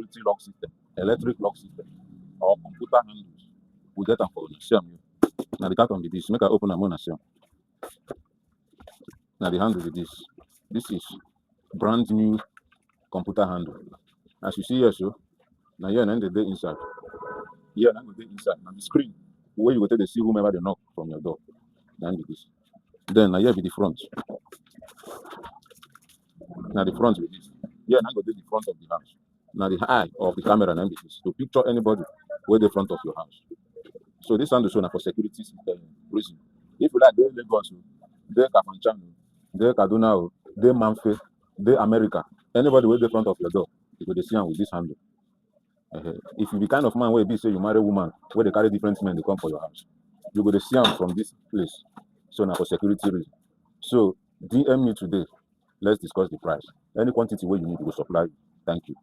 security lock system, electric lock system, or computer handles. We get them for share you. Now the carton with this. Make I open am on share. Now the handle with this. This is brand new computer handle. As you see here, so now here and the day inside. Here and the day inside. Now the screen where you go take to see whomever they knock from your door. Then be this. Then now here be the front. Now the front with this. Here now go to the front of the house. Now the eye of the camera and this to picture anybody where the front of your house. So this handle show now for security reason. If you like they Lagos, they Kafanchan, they Kaduna, they Manfe, they America. Anybody with the front of your door, you go to see them with this handle. If you be kind of man where be say you marry woman, where they carry different men, they come for your house. You go to see them from this place. So now for security reason. So DM me today. Let's discuss the price. Any quantity where you need, we will supply you. Thank you.